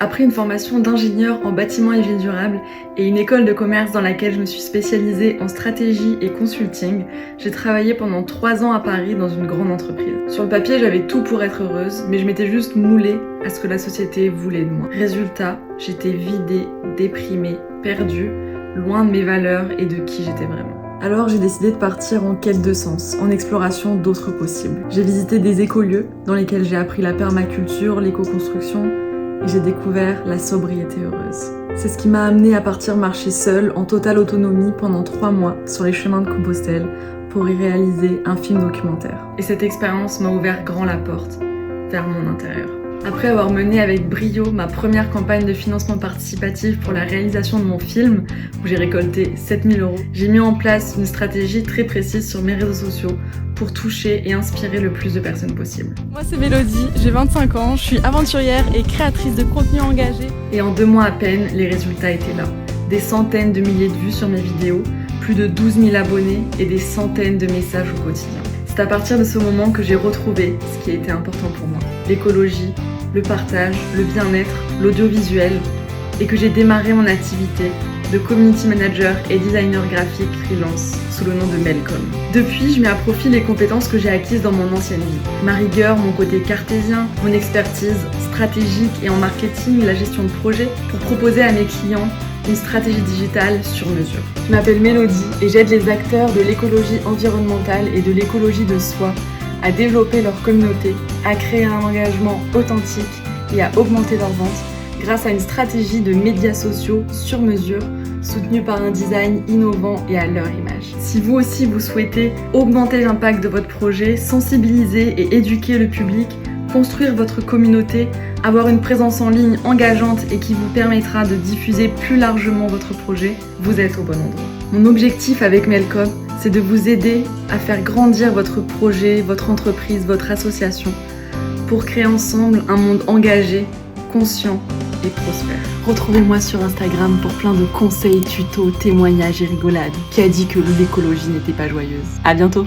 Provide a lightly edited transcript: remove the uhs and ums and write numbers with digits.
Après une formation d'ingénieur en bâtiment et ville durable et une école de commerce dans laquelle je me suis spécialisée en stratégie et consulting, j'ai travaillé pendant 3 ans à Paris dans une grande entreprise. Sur le papier, j'avais tout pour être heureuse, mais je m'étais juste moulée à ce que la société voulait de moi. Résultat, j'étais vidée, déprimée, perdue, loin de mes valeurs et de qui j'étais vraiment. Alors j'ai décidé de partir en quête de sens, en exploration d'autres possibles. J'ai visité des écolieux dans lesquels j'ai appris la permaculture, l'éco-construction et j'ai découvert la sobriété heureuse. C'est ce qui m'a amenée à partir marcher seule, en totale autonomie, pendant 3 mois sur les chemins de Compostelle pour y réaliser un film documentaire. Et cette expérience m'a ouvert grand la porte vers mon intérieur. Après avoir mené avec brio ma première campagne de financement participatif pour la réalisation de mon film, où j'ai récolté 7 000 €, j'ai mis en place une stratégie très précise sur mes réseaux sociaux pour toucher et inspirer le plus de personnes possible. Moi c'est Mélodie, j'ai 25 ans, je suis aventurière et créatrice de contenu engagé. Et en 2 mois à peine, les résultats étaient là. Des centaines de milliers de vues sur mes vidéos, plus de 12 000 abonnés et des centaines de messages au quotidien. C'est à partir de ce moment que j'ai retrouvé ce qui était important pour moi. L'écologie, le partage, le bien-être, l'audiovisuel, et que j'ai démarré mon activité de community manager et designer graphique freelance sous le nom de Melcom. Depuis, je mets à profit les compétences que j'ai acquises dans mon ancienne vie. Ma rigueur, mon côté cartésien, mon expertise stratégique et en marketing, la gestion de projet, pour proposer à mes clients une stratégie digitale sur mesure. Je m'appelle Mélodie et j'aide les acteurs de l'écologie environnementale et de l'écologie de soi à développer leur communauté, à créer un engagement authentique et à augmenter leurs ventes grâce à une stratégie de médias sociaux sur mesure soutenue par un design innovant et à leur image. Si vous aussi vous souhaitez augmenter l'impact de votre projet, sensibiliser et éduquer le public, construire votre communauté, avoir une présence en ligne engageante et qui vous permettra de diffuser plus largement votre projet, vous êtes au bon endroit. Mon objectif avec Melcom, c'est de vous aider à faire grandir votre projet, votre entreprise, votre association pour créer ensemble un monde engagé, conscient et prospère. Retrouvez-moi sur Instagram pour plein de conseils, tutos, témoignages et rigolades. Qui a dit que l'écologie n'était pas joyeuse? À bientôt!